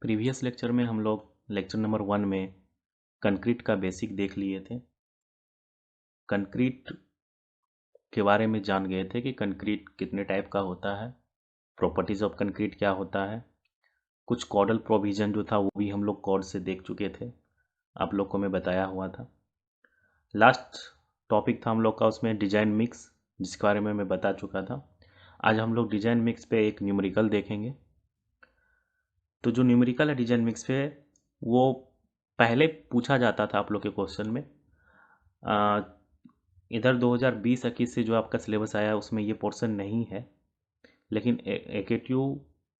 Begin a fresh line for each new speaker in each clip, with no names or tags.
Previous lecture में हम लोग लेक्चर नंबर 1 में कंक्रीट का बेसिक देख लिए थे। कंक्रीट के बारे में जान गए थे कि कंक्रीट कितने टाइप का होता है, प्रॉपर्टीज़ ऑफ कंक्रीट क्या होता है। कुछ कॉडल प्रोविज़न जो था वो भी हम लोग कॉड से देख चुके थे, आप लोग को मैं बताया हुआ था। लास्ट टॉपिक था हम लोग का उसमें डिजाइन मिक्स, जिसके बारे में मैं बता चुका था। आज हम लोग डिजाइन मिक्स पे एक न्यूमेरिकल देखेंगे। तो जो न्यूमेरिकल है डिजाइन मिक्स पे, वो पहले पूछा जाता था आप लोग के क्वेश्चन में। इधर 2020-21 से जो आपका सिलेबस आया है उसमें ये पोर्शन नहीं है, लेकिन AKTU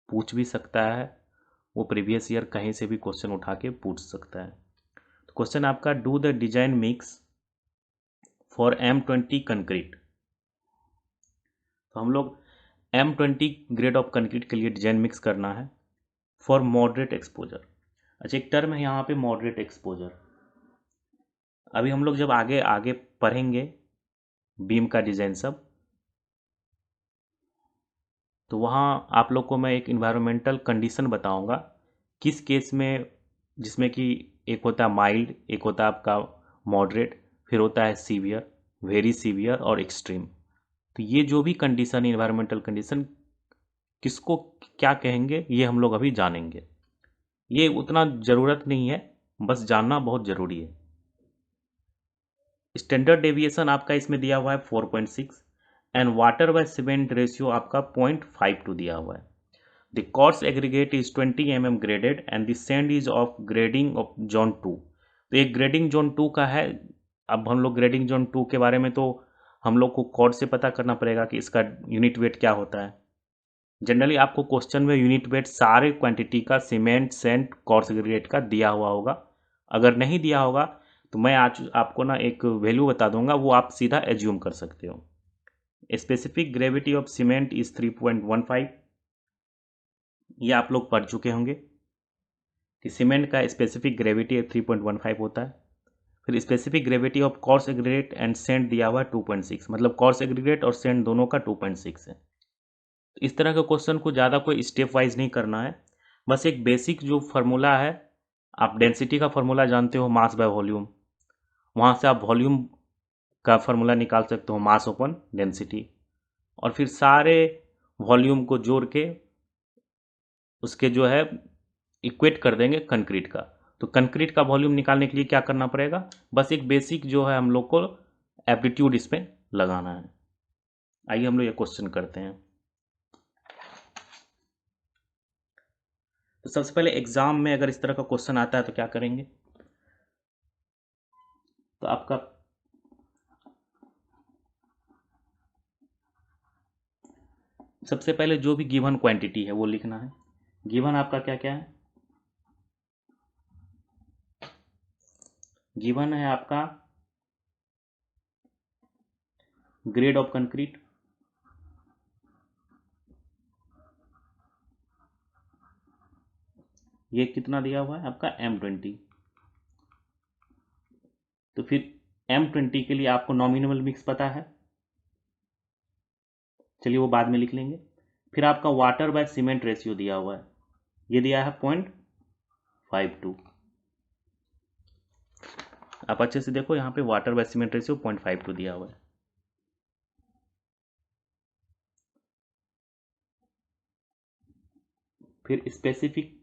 पूछ भी सकता है। वो प्रीवियस ईयर कहीं से भी क्वेश्चन उठा के पूछ सकता है। तो क्वेश्चन आपका, do the design mix for M20 concrete. तो हम लोग M20 ग्रेड ऑफ कंक्रीट के लिए डिजाइन मिक्स करना है फॉर मॉडरेट एक्सपोजर। अच्छा, एक टर्म है यहाँ पे मॉडरेट एक्सपोजर। अभी हम लोग जब आगे आगे पढ़ेंगे बीम का डिज़ाइन सब, तो वहाँ आप लोग को मैं एक इन्वायरमेंटल कंडीशन बताऊंगा किस केस में, जिसमें कि एक होता है माइल्ड, एक होता है आपका मॉडरेट, फिर होता है सीवियर, वेरी सीवियर और एक्सट्रीम। तो ये जो भी कंडीशन, इन्वायरमेंटल कंडीशन किसको क्या कहेंगे ये हम लोग अभी जानेंगे। ये उतना ज़रूरत नहीं है, बस जानना बहुत ज़रूरी है। स्टैंडर्ड डेविएशन आपका इसमें दिया हुआ है 4.6 and water bye cement ratio आपका 0.52 दिया हुआ है। The coarse aggregate is 20 mm graded and the sand is of grading of zone 2। तो एक ग्रेडिंग जोन 2 का है। अब हम लोग ग्रेडिंग जोन 2 के बारे में तो हम लोग को कोड से पता करना पड़ेगा कि इसका यूनिट वेट क्या होता है। जनरली आपको क्वेश्चन में यूनिट वेट सारे क्वांटिटी का सीमेंट सैंड कोर्स एग्रीगेट का दिया हुआ होगा। अगर नहीं दिया होगा तो मैं आज आपको ना एक वैल्यू बता दूंगा, वो आप सीधा एज्यूम कर सकते हो। Specific gravity of cement is 3.15। ये आप लोग पढ़ चुके होंगे कि सीमेंट का स्पेसिफिक ग्रेविटी 3.15 होता है। फिर specific gravity of coarse aggregate and sand दिया हुआ है 2.6, मतलब कोर्स एग्रीगेट और सैंड दोनों का 2.6 है। तो इस तरह के क्वेश्चन को ज़्यादा कोई स्टेप वाइज नहीं करना है, बस एक बेसिक जो फार्मूला है, आप डेंसिटी का फार्मूला जानते हो, मास बाय वॉल्यूम, वहाँ से आप वॉल्यूम का फार्मूला निकाल सकते हो, मास ओपन डेंसिटी, और फिर सारे वॉल्यूम को जोड़ के उसके जो है इक्वेट कर देंगे कंक्रीट का। तो कंक्रीट का वॉल्यूम निकालने के लिए क्या करना पड़ेगा, बस एक बेसिक जो है हम लोग को एप्टीट्यूड इसमें लगाना है। आइए हम लोग ये क्वेश्चन करते हैं। तो सबसे पहले एग्जाम में अगर इस तरह का क्वेश्चन आता है तो क्या करेंगे, तो आपका सबसे पहले जो भी गिवन क्वांटिटी है वो लिखना है। गिवन आपका क्या क्या है, गिवन है आपका ग्रेड ऑफ कंक्रीट, ये कितना दिया हुआ है आपका M20। तो फिर M20 के लिए आपको नॉमिनल मिक्स पता है, चलिए वो बाद में लिख लेंगे। फिर आपका वाटर बाय सीमेंट रेशियो दिया हुआ है, ये दिया है 0.52। आप अच्छे से देखो, यहाँ पे वाटर बाय सीमेंट रेशियो 0.52 दिया हुआ है। फिर स्पेसिफिक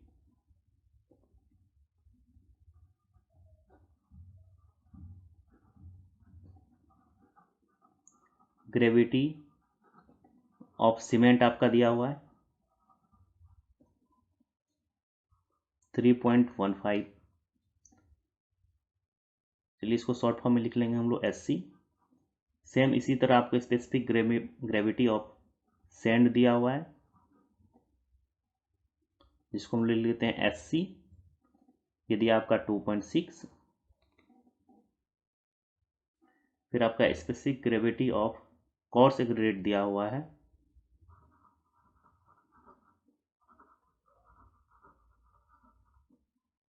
ग्रेविटी ऑफ सीमेंट आपका दिया हुआ है 3.15। चलिए इसको शॉर्ट फॉर्म में लिख लेंगे हम लोग SC। सेम इसी तरह आपको स्पेसिफिक ग्रेविटी ऑफ सैंड दिया हुआ है, जिसको हम ले लेते हैं SC। ये दिया आपका 2.6। फिर आपका specific gravity of coarse aggregate दिया हुआ है,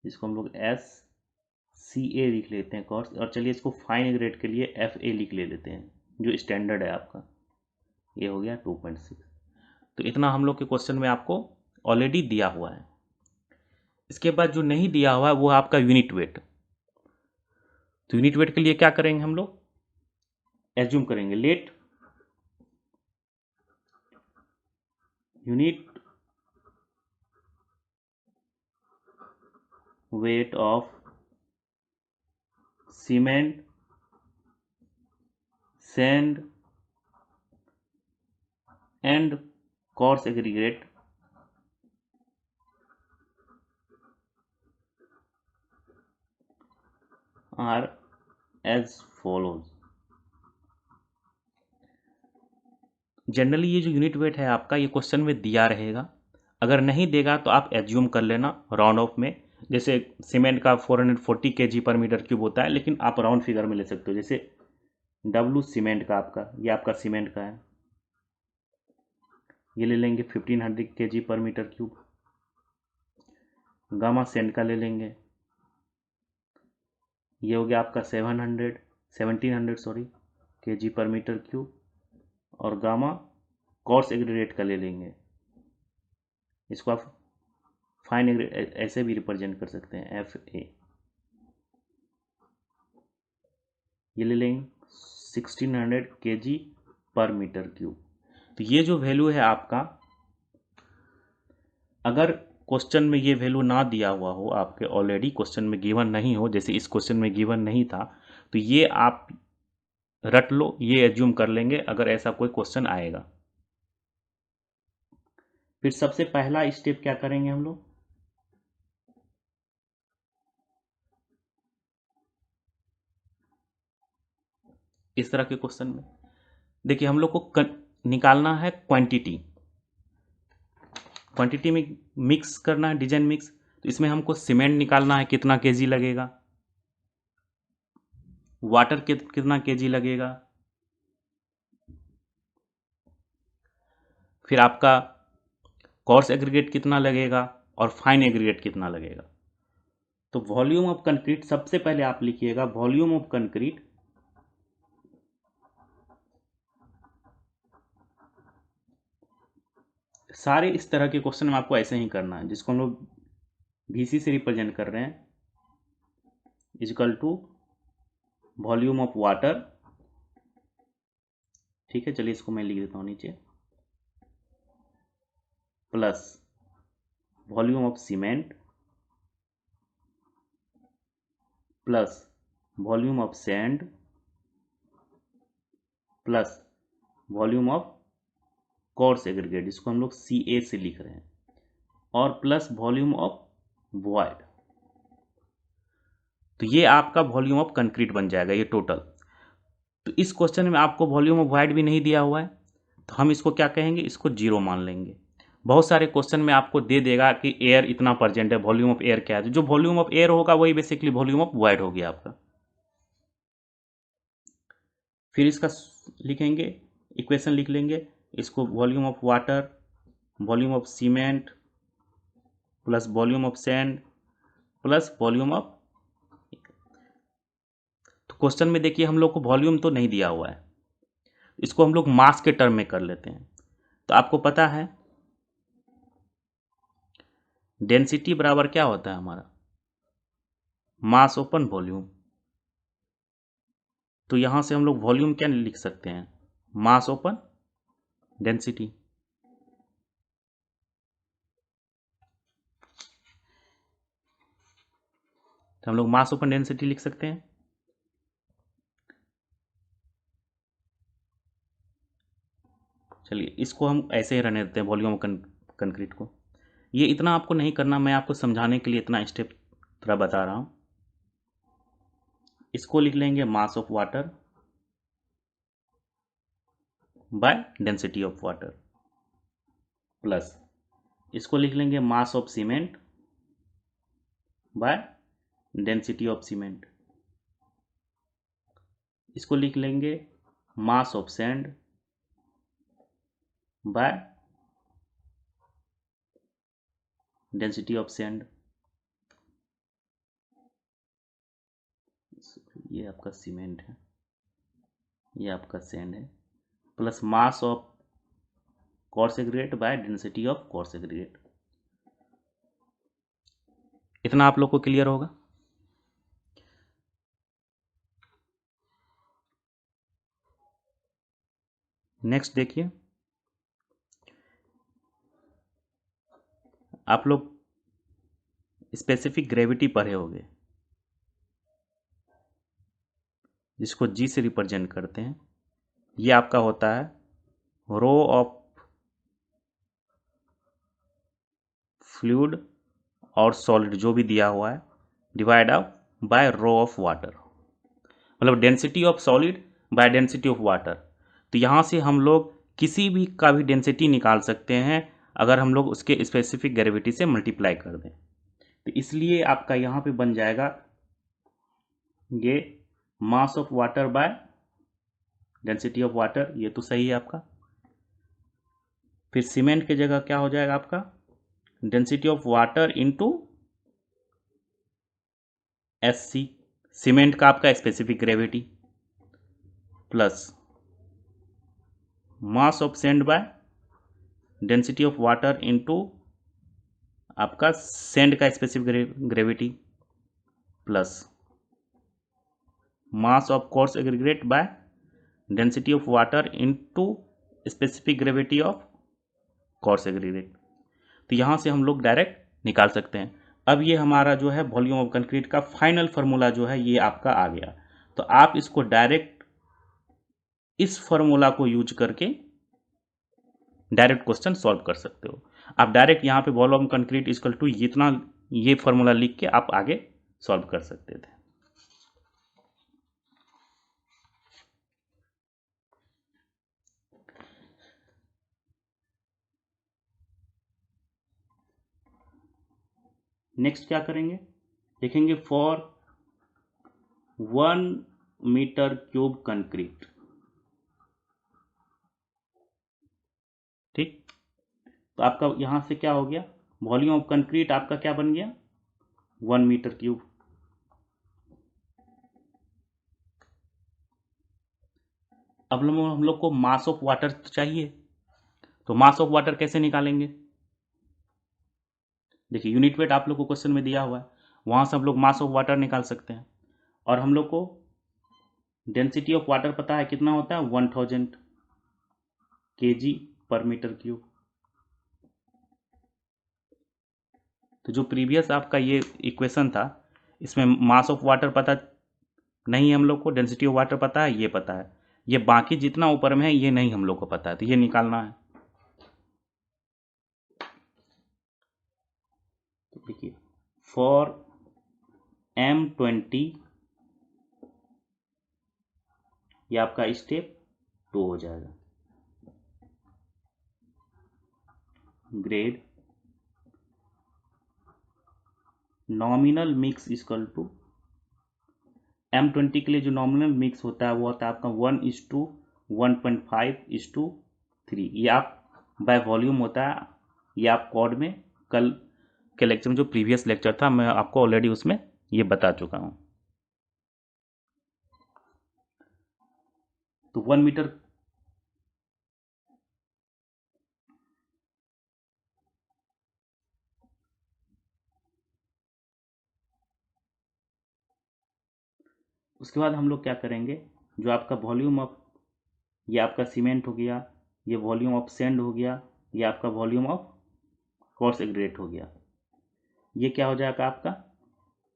जिसको हम लोग SCA लिख लेते हैं कोर्स। और चलिए इसको फाइन एग्रीगेट के लिए FA लिख लेते हैं, जो स्टैंडर्ड है आपका। ये हो गया 2.6। तो इतना हम लोग के क्वेश्चन में आपको ऑलरेडी दिया हुआ है। इसके बाद जो नहीं दिया हुआ है वो है आपका यूनिट वेट। तो यूनिट वेट के लिए क्या करेंगे हम लोग, एज्यूम करेंगे let unit weight of cement, sand and coarse aggregate are as follows। Generally ये जो यूनिट वेट है आपका, ये क्वेश्चन में दिया रहेगा, अगर नहीं देगा तो आप एज्यूम कर लेना राउंड ऑफ में। जैसे सीमेंट का 440 kg पर मीटर क्यूब होता है, लेकिन आप राउंड फिगर में ले सकते हो। जैसे डब्लू सीमेंट का आपका, ये आपका सीमेंट का है, ये ले लेंगे 1500 kg पर मीटर क्यूब। गामा सैंड का ले लेंगे, ये हो गया आपका 1700 kg पर मीटर क्यूब। और गामा कॉर्स एग्रीगेट का ले लेंगे, इसको आप फाइन एग्रीगेट ऐसे भी रिप्रेजेंट कर सकते हैं, एफ ए। ये ले लेंगे 1600 kg पर मीटर क्यूब। तो ये जो वैल्यू है आपका, अगर क्वेश्चन में ये वैल्यू ना दिया हुआ हो, आपके ऑलरेडी क्वेश्चन में गिवन नहीं हो, जैसे इस क्वेश्चन में गिवन नहीं था, तो ये आप रट लो, ये एज्यूम कर लेंगे अगर ऐसा कोई क्वेश्चन आएगा। फिर सबसे पहला स्टेप क्या करेंगे हम लोग, इस तरह के क्वेश्चन में देखिए हम लोग को निकालना है क्वांटिटी। क्वांटिटी में मिक्स करना है, डिजाइन मिक्स। तो इसमें हमको सीमेंट निकालना है, कितना केजी लगेगा, वाटर कितना केजी लगेगा, फिर आपका कोर्स एग्रीगेट कितना लगेगा, और फाइन एग्रीगेट कितना लगेगा। तो वॉल्यूम ऑफ कंक्रीट सबसे पहले आप लिखिएगा, वॉल्यूम ऑफ कंक्रीट सारे इस तरह के क्वेश्चन में आपको ऐसे ही करना है, जिसको हम लोग VC से रिप्रेजेंट कर रहे हैं, equal to volume of water. ठीक है, चलिए इसको मैं लिख देता हूँ नीचे, plus volume of cement plus volume of sand plus volume of coarse aggregate, जिसको हम लोग CA से लिख रहे हैं, और प्लस वॉल्यूम ऑफ वॉइड। तो ये आपका वॉल्यूम ऑफ कंक्रीट बन जाएगा, ये टोटल। तो इस क्वेश्चन में आपको वॉल्यूम ऑफ वॉइड भी नहीं दिया हुआ है, तो हम इसको क्या कहेंगे, इसको जीरो मान लेंगे। बहुत सारे क्वेश्चन में आपको दे देगा कि एयर इतना परसेंट है, वॉल्यूम ऑफ एयर क्या है, तो जो वॉल्यूम ऑफ एयर होगा वही बेसिकली वॉल्यूम ऑफ वॉइड हो गया आपका। फिर इसका लिखेंगे, इक्वेशन लिख लेंगे, इसको volume of water, volume of cement plus volume of sand plus volume of. तो क्वेश्चन में देखिए हम लोग को वॉल्यूम तो नहीं दिया हुआ है, इसको हम लोग मास के टर्म में कर लेते हैं। तो आपको पता है डेंसिटी बराबर क्या होता है हमारा, मास ओपन वॉल्यूम। तो यहां से हम लोग वॉल्यूम क्या लिख सकते हैं, मास ओपन डेंसिटी। तो हम लोग मास ओपन डेंसिटी लिख सकते हैं। चलिए इसको हम ऐसे ही रहने देते हैं, वॉल्यूम कंक्रीट को। ये इतना आपको नहीं करना, मैं आपको समझाने के लिए इतना स्टेप थोड़ा बता रहा हूं। इसको लिख लेंगे mass of water bye density of water, plus इसको लिख लेंगे mass of cement bye density of cement, इसको लिख लेंगे mass of sand bye density of sand. ये आपका सीमेंट है, ये आपका सैंड है, plus mass of coarse aggregate bye density of coarse aggregate. इतना आप लोग को क्लियर होगा। नेक्स्ट देखिए, आप लोग स्पेसिफिक ग्रेविटी पढ़े होंगे, जिसको जी से रिप्रेजेंट करते हैं। ये आपका होता है रो ऑफ फ्लूइड और सॉलिड जो भी दिया हुआ है divide up by rho of water, मतलब density of solid by density of water. तो यहाँ से हम लोग किसी भी का भी डेंसिटी निकाल सकते हैं अगर हम लोग उसके स्पेसिफिक ग्रेविटी से मल्टीप्लाई कर दें। तो इसलिए आपका यहाँ पे बन जाएगा ये mass of water bye density of water, ये तो सही है आपका। फिर सीमेंट की जगह क्या हो जाएगा आपका, density of water into SC, cement का आपका specific gravity, plus mass of sand bye density of water into आपका सैंड का specific gravity, plus mass of coarse aggregate bye density of water into specific gravity of coarse aggregate. तो यहाँ से हम लोग direct निकाल सकते हैं। अब ये हमारा जो है वॉल्यूम ऑफ कंक्रीट का फाइनल फार्मूला जो है ये आपका आ गया। तो आप इसको डायरेक्ट इस फार्मूला को यूज करके डायरेक्ट क्वेश्चन सॉल्व कर सकते हो। आप डायरेक्ट यहाँ पे वॉल्यूम कंक्रीट इक्वल टू इतना ये फार्मूला लिख के आप आगे सॉल्व कर सकते थे। नेक्स्ट क्या करेंगे, देखेंगे फॉर 1 मीटर क्यूब कंक्रीट। ठीक, तो आपका यहां से क्या हो गया, वॉल्यूम ऑफ कंक्रीट आपका क्या बन गया 1 मीटर क्यूब। अब हम लोग को मास ऑफ वाटर चाहिए, तो मास ऑफ वाटर कैसे निकालेंगे, देखिए यूनिट वेट आप लोग को क्वेश्चन में दिया हुआ है, वहां से हम लोग मास ऑफ वाटर निकाल सकते हैं। और हम लोग को डेंसिटी ऑफ वाटर पता है कितना होता है 1000 kg पर मीटर क्यूब। तो जो प्रीवियस आपका ये इक्वेशन था इसमें मास ऑफ वाटर पता नहीं है हम लोग को, डेंसिटी ऑफ वाटर पता है, ये पता है, ये बाकी जितना ऊपर में है ये नहीं हम लोग को पता है, तो ये निकालना है। तो देखिए फॉर M20 ये आपका स्टेप 2 हो जाएगा, grade nominal mix equal to M20 के लिए जो नॉमिनल मिक्स होता है वो होता है आपका 1:1.5:3। ये आप बाय वॉल्यूम होता है, ये आप कॉर्ड में कल के लेक्चर में जो प्रीवियस लेक्चर था मैं आपको ऑलरेडी उसमें ये बता चुका हूँ। तो 1 मीटर उसके बाद हम लोग क्या करेंगे, जो आपका वॉल्यूम ऑफ ये आपका सीमेंट हो गया, ये वॉल्यूम ऑफ सैंड हो गया, ये आपका वॉल्यूम ऑफ कोर्स एग्रीगेट हो गया, ये क्या हो जाएगा आपका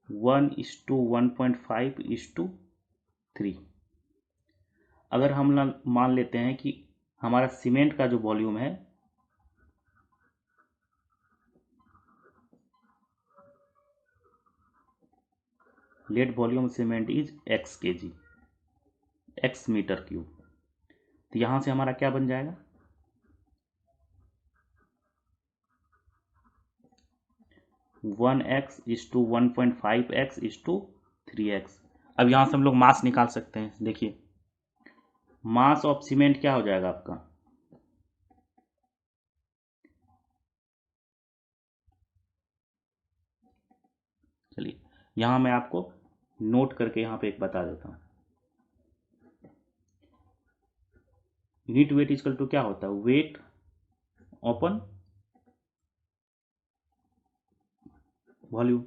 1:1.5:3। अगर हम मान लेते हैं कि हमारा सीमेंट का जो वॉल्यूम है let volume cement is x kg, x metre cube, तो यहां से हमारा क्या बन जाएगा 1x:1.5x:3x। अब यहां से हम लोग मास निकाल सकते हैं। देखिए मास ऑफ सीमेंट क्या हो जाएगा आपका, चलिए यहां मैं आपको नोट करके यहां पे एक बता देता हूं। यूनिट वेट इक्वल टू क्या होता है, वेट ओपन वॉल्यूम।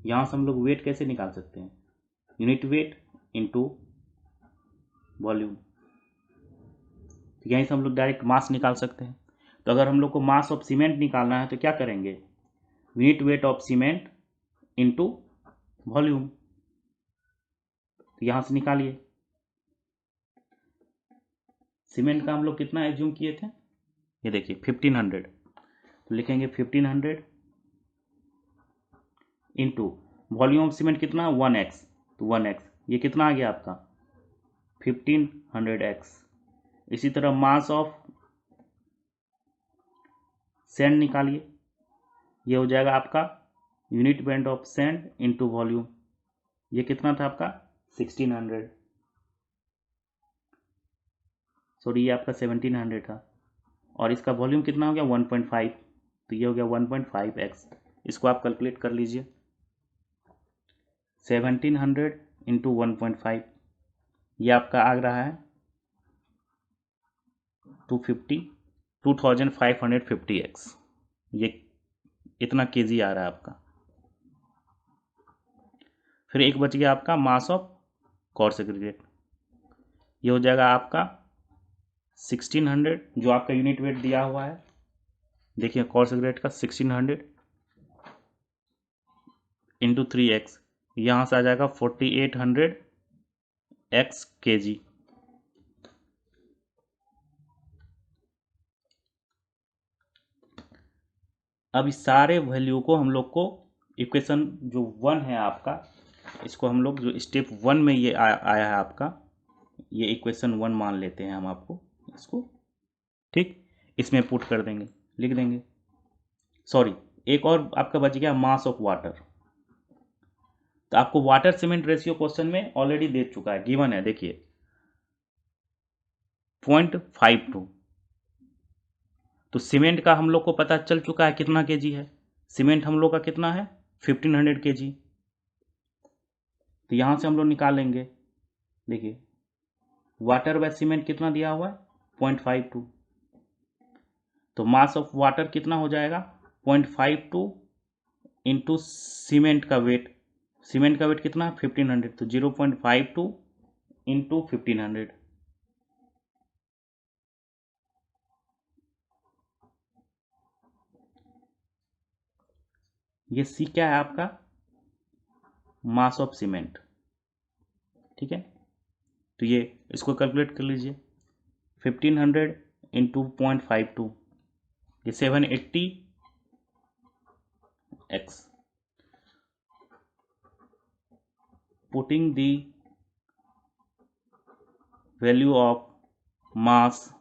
यहाँ से हम लोग वेट कैसे निकाल सकते हैं, यूनिट वेट इनटू वॉल्यूम। तो यहीं से हम लोग डायरेक्ट मास निकाल सकते हैं। तो अगर हम लोग को मास ऑफ सीमेंट निकालना है तो क्या करेंगे, unit weight of cement into volume. तो यहाँ से निकालिए, सीमेंट का हम लोग कितना एज्यूम किए थे, ये देखिए 1500, तो लिखेंगे 1500 इंटू वॉल्यूम ऑफ सीमेंट कितना 1x, तो 1x ये कितना आ गया आपका 1500x। इसी तरह मास ऑफ सैंड निकालिए, ये हो जाएगा आपका unit weight of sand into volume, ये कितना था आपका 1600, सॉरी ये आपका 1700 था, और इसका वॉल्यूम कितना हो गया 1.5, तो ये हो गया 1.5x। इसको आप कैलकुलेट कर लीजिए, 1700 इंटू 1.5, ये आपका आ रहा है 2550x, ये इतना केजी आ रहा है आपका। फिर एक बच गया आपका मास ऑफ कोर्स एग्रीगेट, ये हो जाएगा आपका 1600, जो आपका यूनिट वेट दिया हुआ है, देखिए कोर्स एग्रीगेट का 1600 इंटू 3x, यहाँ से आ जाएगा 4800x kg। अब इस सारे वैल्यू को हम लोग को इक्वेशन जो 1 है आपका, इसको हम लोग जो स्टेप 1 में ये आया है आपका, ये इक्वेशन 1 मान लेते हैं हम आपको इसको, ठीक, इसमें पुट कर देंगे, लिख देंगे। सॉरी, एक और आपका बच गया मास ऑफ वाटर। तो आपको वाटर सीमेंट रेशियो क्वेश्चन में ऑलरेडी दे चुका है, गिवन है, देखिए 0.52। तो सीमेंट का हम लोग को पता चल चुका है कितना केजी है, सीमेंट हम लोग का कितना है 1500 केजी। तो यहां से हम लोग निकालेंगे, देखिए वाटर बाय सीमेंट कितना दिया हुआ है 0.52, तो मास ऑफ वाटर कितना हो जाएगा 0.52 इंटू सीमेंट का वेट, सीमेंट का वेट कितना है 1500, तो 0.52 इंटू 1500, ये सी क्या है आपका मास ऑफ सीमेंट, ठीक है। तो ये इसको कैलकुलेट कर लीजिए, 1500 इंटू 0.52, ये 780x। Putting the value of mass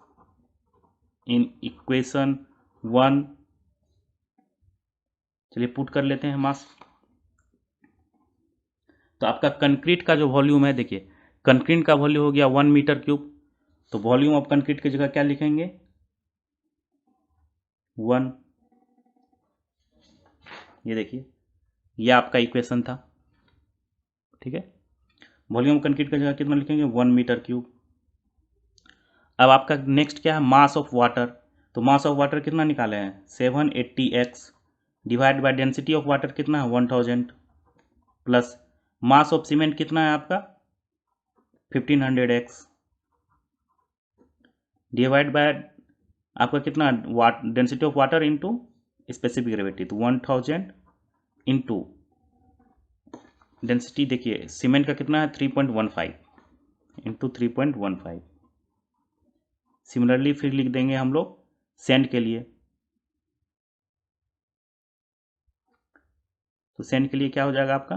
in equation 1, चलिए पुट कर लेते हैं मास। तो आपका कंक्रीट का जो वॉल्यूम है, देखिए कंक्रीट का वॉल्यूम हो गया 1 मीटर क्यूब, तो वॉल्यूम ऑफ कंक्रीट की जगह क्या लिखेंगे 1, ये देखिए ये आपका इक्वेशन था, ठीक है। वॉल्यूम कंक्रीट की जगह कितना लिखेंगे 1 मीटर क्यूब। अब आपका नेक्स्ट क्या है मास ऑफ वाटर, तो मास ऑफ वाटर कितना निकाले हैं 780x divide by density of water कितना है 1000 प्लस मास ऑफ सीमेंट कितना है आपका 1500x डिवाइड बाय आपका कितना density of water into specific gravity, तो 1000 इंटू डेंसिटी, देखिए सीमेंट का कितना है 3.15 इंटू 3.15। सिमिलरली फिर लिख देंगे हम लोग सैंड के लिए, तो सैंड के लिए क्या हो जाएगा आपका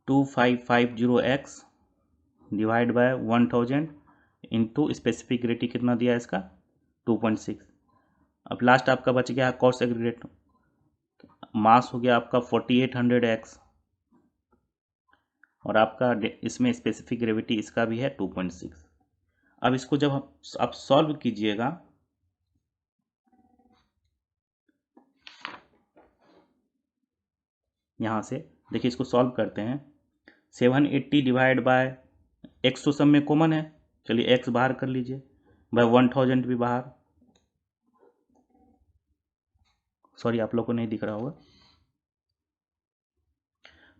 2550x divide by 1000 into specific gravity कितना दिया है इसका 2.6। अब लास्ट आपका बच गया कोर्स एग्रीगेट, मास हो गया आपका 4800x, और आपका इसमें स्पेसिफिक ग्रेविटी इसका भी है 2.6। अब इसको जब आप सॉल्व कीजिएगा, यहाँ से देखिए इसको सॉल्व करते हैं, 780 डिवाइड बाय x तो सब में कॉमन है, चलिए x बाहर कर लीजिए, बाय 1000 भी बाहर, सॉरी आप लोग को नहीं दिख रहा होगा,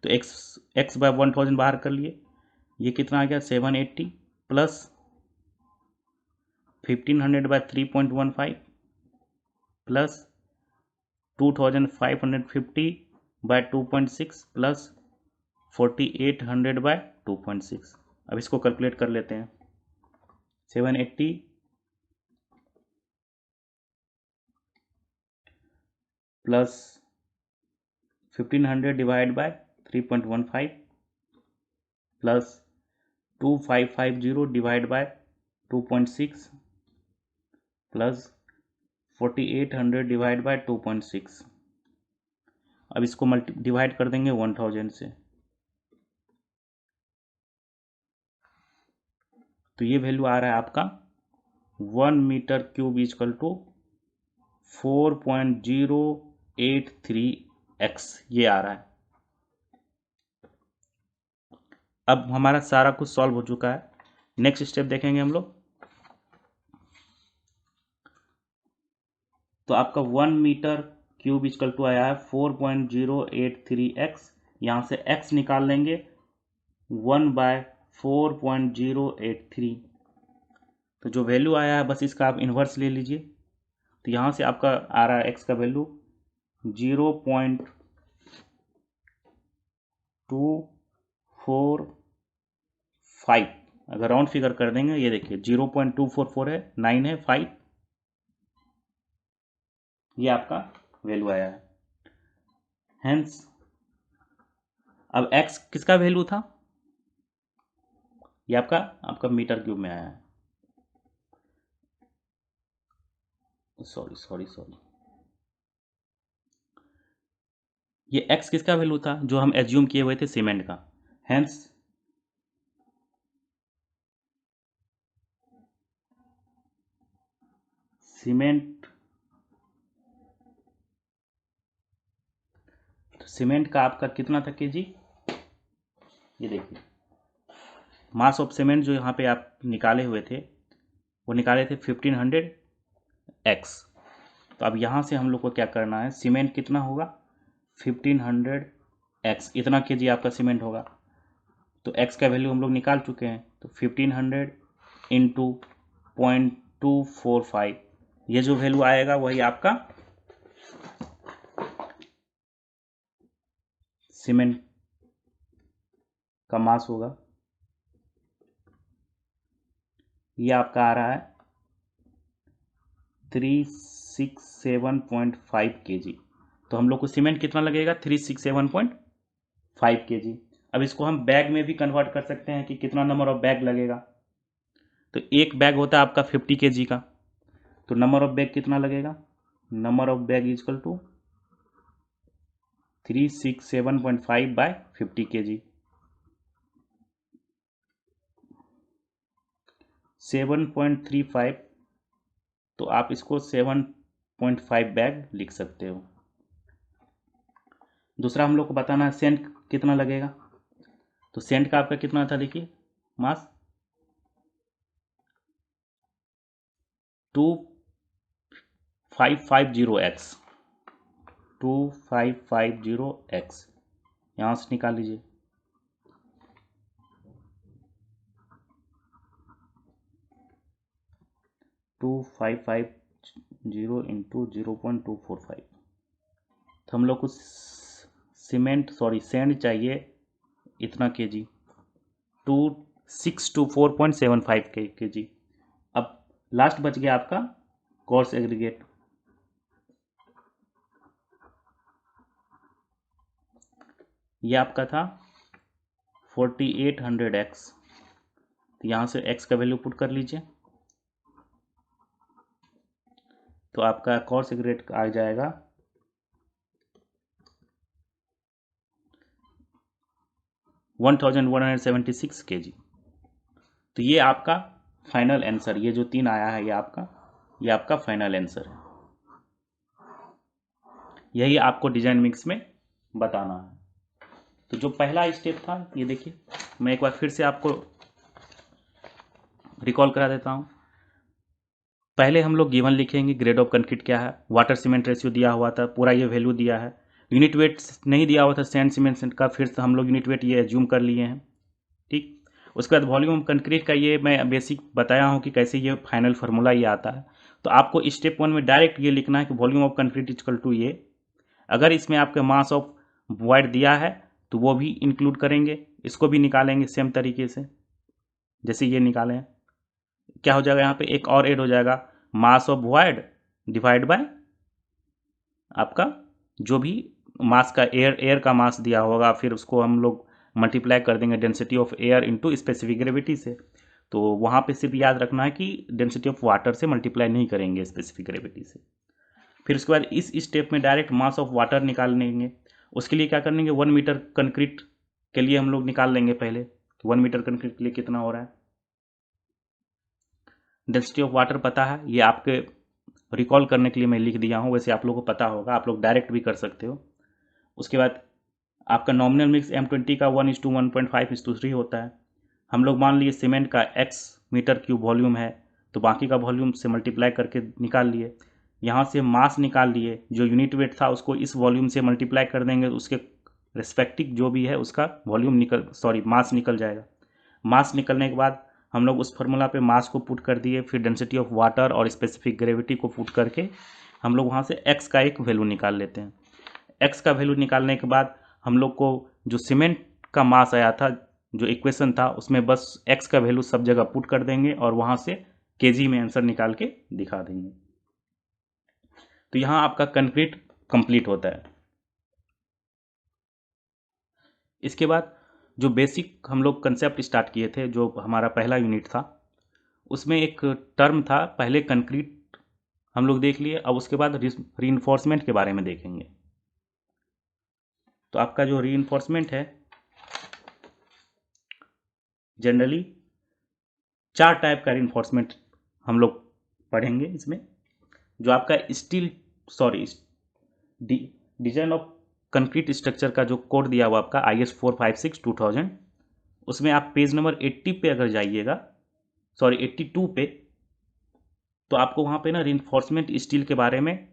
तो x बाय 1000 बाहर कर लिए, ये कितना आ गया 780 plus 1500 by 3.15 plus 2550 by 2.6 plus 4800 by 2.6। अब इसको कैलकुलेट कर लेते हैं। 780 plus 1500 divide by 3.15 plus 2550 divide by 2.6 plus 4800 divide by 2.6। अब इसको डिवाइड कर देंगे 1000 से, तो ये वैल्यू आ रहा है आपका 1 metre cube equal to 4.083x, ये आ रहा है। अब हमारा सारा कुछ सॉल्व हो चुका है। नेक्स्ट स्टेप देखेंगे हम लोग। तो आपका 1 मीटर क्यूब इक्वल टू आया है 4.083x, यहाँ से x निकाल लेंगे 1/4.083। तो जो वैल्यू आया है बस इसका आप इन्वर्स ले लीजिए। तो यहाँ से आपका आ रहा है x का वैल्यू 0.245। अगर राउंड फिगर कर देंगे, ये देखिए 0.244 है, 9 है, 5, ये आपका वैल्यू आया है। हेंस अब x किसका वैल्यू था, ये आपका मीटर क्यूब में आया है। सॉरी, ये x किसका वैल्यू था, जो हम एज्यूम किए हुए थे सीमेंट का। हेंस सीमेंट का आपका कितना था केजी, ये देखिए मास ऑफ सीमेंट जो यहाँ पे आप निकाले हुए थे वो निकाले थे 1500x। तो अब यहाँ से हम लोग को क्या करना है, सीमेंट कितना होगा 1500x, इतना केजी आपका सीमेंट होगा। तो x का वैल्यू हम लोग निकाल चुके हैं, तो 1500 इंटू 0.245, ये जो वैल्यू आएगा वही आपका सीमेंट का मास होगा। ये आपका आ रहा है 367.5 kg। तो हम लोग को सीमेंट कितना लगेगा 367.5 kg। अब इसको हम बैग में भी कन्वर्ट कर सकते हैं कि कितना नंबर ऑफ बैग लगेगा। तो एक बैग होता है आपका 50 kg का, तो नंबर ऑफ बैग कितना लगेगा, number of bag equal to 367.5 by 50 kg, 7.35। तो आप इसको 7.5 बैग लिख सकते हो। दूसरा हम लोग को बताना है सेंट कितना लगेगा। तो सेंट का आपका कितना था, देखिए मास 2550x, 2550x, यहाँ से निकाल लीजिए। Two 550 into 0.245। तो हम लोग को सेंड चाहिए इतना केजी, 624.75 केजी। अब लास्ट बच गया आपका कोर्स एग्रीगेट। ये आपका था 4800x, तो यहाँ से x का वैल्यू पुट कर लीजिए। तो आपका कोर्स एग्रीगेट आ जाएगा 1176 kg। तो ये आपका फाइनल आंसर, ये जो 3 आया है ये आपका फाइनल आंसर है। यही आपको डिजाइन मिक्स में बताना है। तो जो पहला स्टेप था, ये देखिए मैं एक बार फिर से आपको रिकॉल करा देता हूँ। पहले हम लोग गिवन लिखेंगे, ग्रेड ऑफ कंक्रीट क्या है, वाटर सीमेंट रेशियो दिया हुआ था, पूरा ये वैल्यू दिया है। यूनिट वेट नहीं दिया हुआ था सैंड सीमेंट का, फिर से हम लोग यूनिट वेट ये एज्यूम कर लिए हैं। ठीक, उसके बाद वॉल्यूम ऑफ कंक्रीट का ये मैं बेसिक बताया हूँ कि कैसे ये फाइनल फार्मूला ये आता है। तो आपको स्टेप 1 में डायरेक्ट ये लिखना है कि volume of concrete equal to ये। अगर इसमें आपके मास ऑफ वॉइड दिया है तो वो भी इंक्लूड करेंगे, इसको भी निकालेंगे सेम तरीके से जैसे ये निकाले हैं। क्या हो जाएगा यहाँ पे एक और ऐड हो जाएगा, mass of void divide by आपका जो भी मास का एयर का मास दिया होगा, फिर उसको हम लोग मल्टीप्लाई कर देंगे density of air into specific gravity से। तो वहाँ पे सिर्फ याद रखना है कि डेंसिटी ऑफ वाटर से मल्टीप्लाई नहीं करेंगे स्पेसिफिक ग्रेविटी से। फिर उसके बाद इस स्टेप में डायरेक्ट मास ऑफ वाटर निकाल लेंगे। उसके लिए क्या करेंगे, 1 मीटर कंक्रीट के लिए हम लोग निकाल लेंगे पहले, 1 मीटर कंक्रीट के लिए कितना हो रहा है। डेंसिटी ऑफ वाटर पता है, ये आपके रिकॉल करने के लिए मैं लिख दिया हूँ, वैसे आप लोगों को पता होगा, आप लोग डायरेक्ट भी कर सकते हो। उसके बाद आपका नॉमिनल मिक्स M20 का 1:1.5:3 होता है। हम लोग मान लिए सीमेंट का x मीटर क्यूब वॉल्यूम है, तो बाकी का वॉल्यूम से मल्टीप्लाई करके निकाल लिए। यहाँ से मास निकाल लिए, जो यूनिट वेट था उसको इस वॉल्यूम से मल्टीप्लाई कर देंगे, उसके रेस्पेक्टिव जो भी है उसका वॉल्यूम मास निकल जाएगा। मास निकलने के बाद हम लोग उस फार्मूला पे मास को पुट कर दिए, फिर डेंसिटी ऑफ वाटर और स्पेसिफिक ग्रेविटी को पुट करके हम लोग वहाँ से x का एक वैल्यू निकाल लेते हैं। x का वैल्यू निकालने के बाद हम लोग को जो सीमेंट का मास आया था, जो इक्वेशन था, उसमें बस x का वैल्यू सब जगह पुट कर देंगे और वहाँ से केजी में आंसर निकाल के दिखा देंगे। तो यहाँ आपका कंक्रीट कंप्लीट होता है। इसके बाद जो बेसिक हम लोग कंसेप्ट स्टार्ट किए थे, जो हमारा पहला यूनिट था, उसमें एक टर्म था, पहले कंक्रीट हम लोग देख लिए, अब उसके बाद रीइंफोर्समेंट के बारे में देखेंगे। तो आपका जो रीइंफोर्समेंट है, जनरली 4 टाइप का रीइंफोर्समेंट हम लोग पढ़ेंगे इसमें। जो आपका डिजाइन ऑफ कंक्रीट स्ट्रक्चर का जो कोड दिया हुआ आपका IS 456/2000, उसमें आप पेज नंबर 80 पे अगर जाइएगा, 82 पे, तो आपको वहाँ पे ना रीइंफोर्समेंट स्टील के बारे में,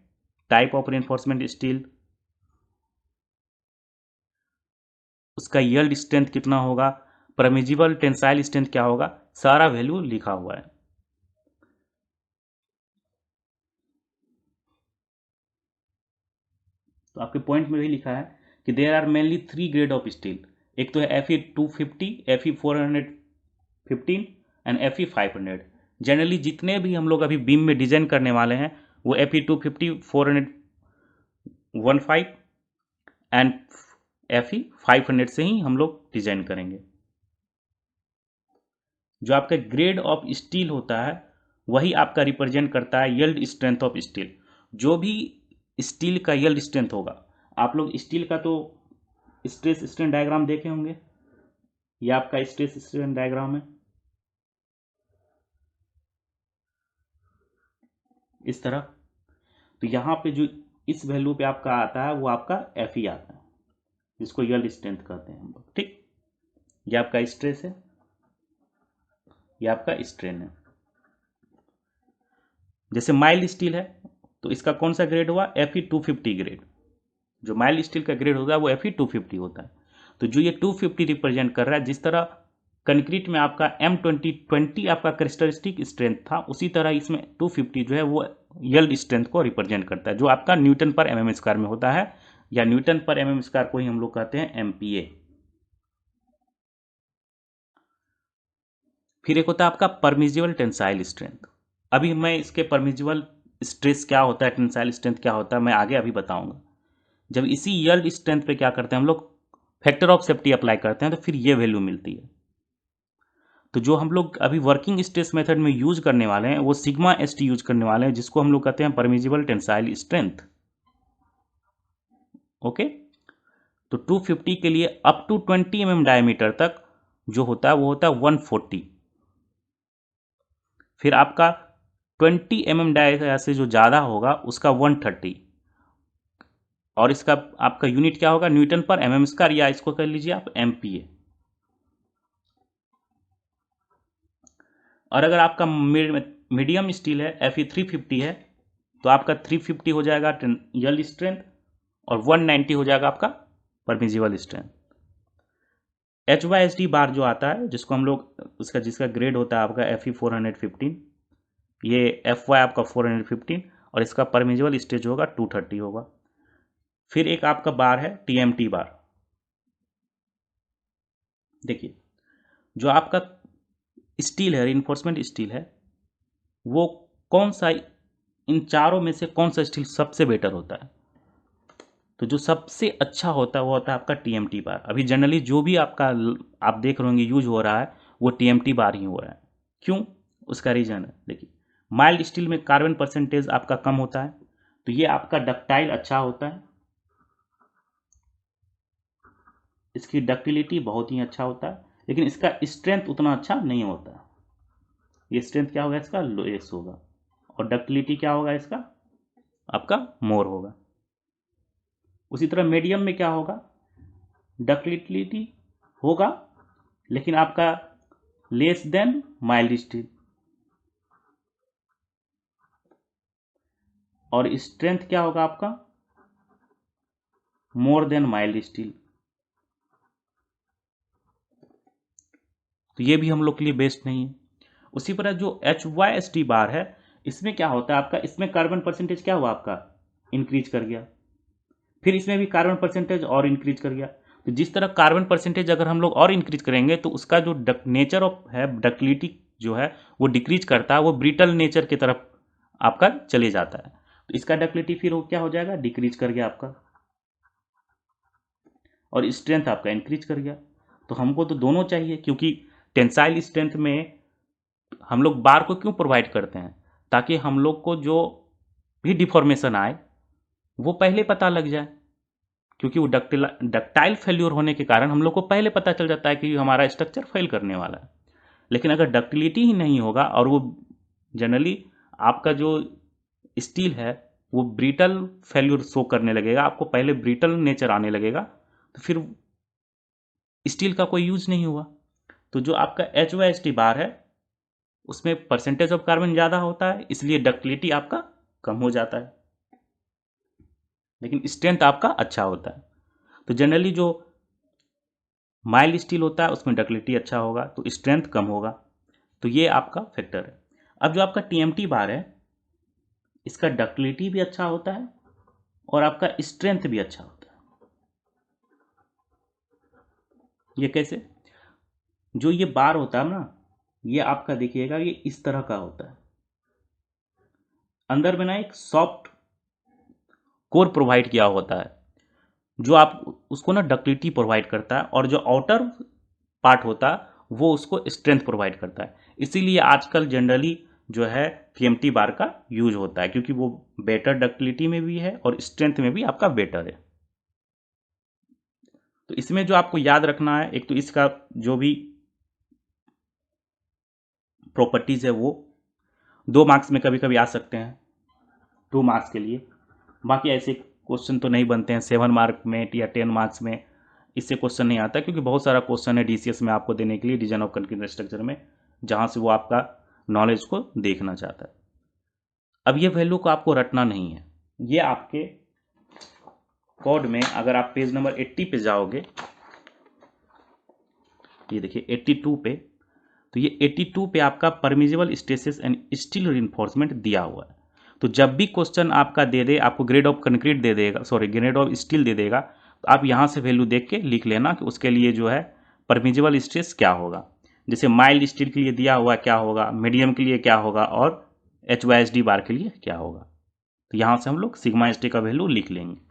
टाइप ऑफ रीइंफोर्समेंट स्टील, उसका यील्ड स्ट्रेंथ कितना होगा, परमिजिबल टेंसाइल स्ट्रेंथ क्या होगा, सारा वैल्यू लिखा हुआ है। तो आपके पॉइंट में भी लिखा है कि there are mainly 3 grade of steel. एक तो है Fe250, Fe415 and Fe500। Generally जितने भी हम लोग अभी बीम में डिजाइन करने वाले हैं वो Fe250, 415 एंड Fe500 से ही हम लोग डिजाइन करेंगे। जो आपका ग्रेड ऑफ स्टील होता है वही आपका रिप्रेजेंट करता है यील्ड स्ट्रेंथ ऑफ स्टील। जो भी स्टील का यील्ड स्ट्रेंथ होगा, आप लोग स्टील का तो स्ट्रेस स्ट्रेन डायग्राम देखे होंगे, ये आपका स्ट्रेस स्ट्रेन डायग्राम है इस तरह। तो यहाँ पे जो इस वैल्यू पे आपका आता है वो आपका Fe आता है, जिसको यील्ड स्ट्रेंथ कहते हैं हम लोग। ठीक, ये आपका स्ट्रेस है, ये आपका स्ट्रेन है। जैसे माइल्ड स्टील है तो इसका कौन सा ग्रेड हुआ, Fe250 ग्रेड। जो माइल्ड स्टील का ग्रेड होगा वो Fe250 होता है। तो जो ये 250 रिप्रेजेंट कर रहा है, जिस तरह कंक्रीट में आपका M20 आपका क्रिस्टलिस्टिक स्ट्रेंथ था, उसी तरह इसमें 250 जो है वो यील्ड स्ट्रेंथ को रिप्रेजेंट करता है, जो आपका न्यूटन पर mm स्क्वायर में होता है, या न्यूटन पर mm स्क्वायर को ही हम लोग कहते हैं MPa। फिर एक होता है आपका परमिजिबल टेंसाइल स्ट्रेंथ। अभी मैं इसके परमिजिबल स्ट्रेस क्या होता है, टेंसाइल स्ट्रेंथ क्या होता है, मैं आगे अभी बताऊंगा। जब इसी यील्ड स्ट्रेंथ पे क्या करते हैं हम लोग, फैक्टर ऑफ सेफ्टी अप्लाई करते हैं, तो फिर ये वैल्यू मिलती है। तो जो हम लोग अभी वर्किंग स्ट्रेस मेथड में यूज करने वाले हैं वो सिग्मा ST यूज करने वाले हैं, जिसको हम लोग कहते हैं परमिजिबल टेंसाइल स्ट्रेंथ। ओके, तो 250 के लिए अप टू 20 mm डायमीटर तक जो होता है वो होता है 140। फिर आपका 20 mm डायमीटर से जो ज़्यादा होगा उसका 130। और इसका आपका यूनिट क्या होगा, न्यूटन पर mm स्क्वायर, या इसको कर लीजिए आप MPa। और अगर आपका मीडियम स्टील है, Fe350 है, तो आपका 350 हो जाएगा यील्ड स्ट्रेंथ, और 190 हो जाएगा आपका परमिजिबल स्ट्रेंथ। HYSD बार जो आता है, जिसको हम लोग उसका जिसका ग्रेड होता है आपका FE 415, ये FY आपका 415 और इसका परमिजिबल स्टेज होगा 230 होगा। फिर एक आपका बार है TMT बार। देखिए जो आपका स्टील है, रिइंफोर्समेंट स्टील है, वो कौन सा इन चारों में से कौन सा स्टील सबसे बेटर होता है? तो जो सबसे अच्छा होता है वो होता है आपका TMT बार। अभी जनरली जो भी आपका आप देख रहे होंगे यूज हो रहा है वो TMT बार ही हो रहा है। क्यों? उसका रीजन है, देखिए माइल्ड स्टील में कार्बन परसेंटेज आपका कम होता है, तो ये आपका डक्टाइल अच्छा होता है, इसकी डक्टिलिटी बहुत ही अच्छा होता है, लेकिन इसका स्ट्रेंथ उतना अच्छा नहीं होता। ये स्ट्रेंथ क्या होगा इसका? लोएस होगा। और डक्टिलिटी क्या होगा इसका? आपका मोर होगा। उसी तरह मीडियम में क्या होगा? डक्टिलिटी होगा लेकिन आपका लेस देन माइल्ड स्टील, और स्ट्रेंथ क्या होगा आपका? More than mild steel. तो ये भी हम लोग के लिए बेस्ट नहीं है। उसी तरह जो HYSD बार है, इसमें क्या होता है आपका? इसमें कार्बन परसेंटेज क्या हुआ आपका? इंक्रीज कर गया। फिर इसमें भी कार्बन परसेंटेज और इंक्रीज कर गया। तो जिस तरह कार्बन परसेंटेज अगर हम लोग और इंक्रीज करेंगे तो उसका जो नेचर ऑफ है, डक्टिलिटी जो है वो डिक्रीज करता है, वो ब्रिटल नेचर की तरफ आपका चले जाता है। तो इसका डक्टिलिटी फिर वो क्या हो जाएगा? डिक्रीज कर गया आपका, और स्ट्रेंथ आपका इंक्रीज कर गया। तो हमको तो दोनों चाहिए, क्योंकि टेंसाइल स्ट्रेंथ में हम लोग बार को क्यों प्रोवाइड करते हैं? ताकि हम लोग को जो भी डिफॉर्मेशन आए वो पहले पता लग जाए, क्योंकि वो डक्टाइल फेल्यूर होने के कारण हम लोग को पहले पता चल जाता है कि हमारा स्ट्रक्चर फेल करने वाला है। लेकिन अगर डक्टिलिटी ही नहीं होगा और वो जनरली आपका जो स्टील है वो ब्रिटल फेल्यूर शो करने लगेगा, आपको पहले ब्रिटल नेचर आने लगेगा, तो फिर स्टील का कोई यूज नहीं हुआ। तो जो आपका HYSD बार है उसमें परसेंटेज ऑफ कार्बन ज़्यादा होता है, इसलिए डक्टिलिटी आपका कम हो जाता है, लेकिन स्ट्रेंथ आपका अच्छा होता है। तो जनरली जो माइल्ड स्टील होता है उसमें डक्टिलिटी अच्छा होगा तो स्ट्रेंथ कम होगा। तो ये आपका फैक्टर है। अब जो आपका TMT बार है, इसका डक्टिलिटी भी अच्छा होता है और आपका स्ट्रेंथ भी अच्छा होता है। ये कैसे? जो ये बार होता है ना, ये आपका देखिएगा ये इस तरह का होता है, अंदर में ना एक सॉफ्ट कोर प्रोवाइड किया होता है जो आप उसको ना डक्टिलिटी प्रोवाइड करता है, और जो आउटर पार्ट होता है वो उसको स्ट्रेंथ प्रोवाइड करता है। इसीलिए आजकल जनरली जो है TMT बार का यूज होता है, क्योंकि वो बेटर डक्टिलिटी में भी है और स्ट्रेंथ में भी आपका बेटर है। तो इसमें जो आपको याद रखना है, एक तो इसका जो भी प्रॉपर्टीज है वो 2 मार्क्स में कभी कभी आ सकते हैं, 2 मार्क्स के लिए। बाकी ऐसे क्वेश्चन तो नहीं बनते हैं 7 मार्क में या 10 मार्क्स में, इससे क्वेश्चन नहीं आता, क्योंकि बहुत सारा क्वेश्चन है DCS में आपको देने के लिए, डिजाइन ऑफ कंक्रीट स्ट्रक्चर में, जहां से वो आपका नॉलेज को देखना चाहता है। अब ये वैल्यू को आपको रटना नहीं है, ये आपके कोड में अगर आप पेज नंबर 80 पे जाओगे, ये देखिए 82 पे, तो ये 82 पे आपका permissible stresses and steel reinforcement दिया हुआ है। तो जब भी क्वेश्चन आपका दे दे, आपको ग्रेड ऑफ कंक्रीट दे देगा, सॉरी ग्रेड ऑफ स्टील दे देगा, तो आप यहाँ से वैल्यू देख के लिख लेना कि उसके लिए जो है परमिजिबल स्ट्रेस क्या होगा। जैसे माइल्ड स्टील के लिए दिया हुआ क्या होगा, मीडियम के लिए क्या होगा, और HYSD बार के लिए क्या होगा। तो यहाँ से हम लोग सिग्मा ST का वैल्यू लिख लेंगे।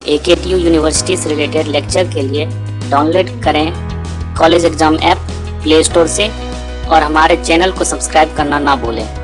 AKTU यूनिवर्सिटी से रिलेटेड लेक्चर के लिए डाउनलोड करें college exam app play store से, और हमारे चैनल को सब्सक्राइब करना ना भूलें।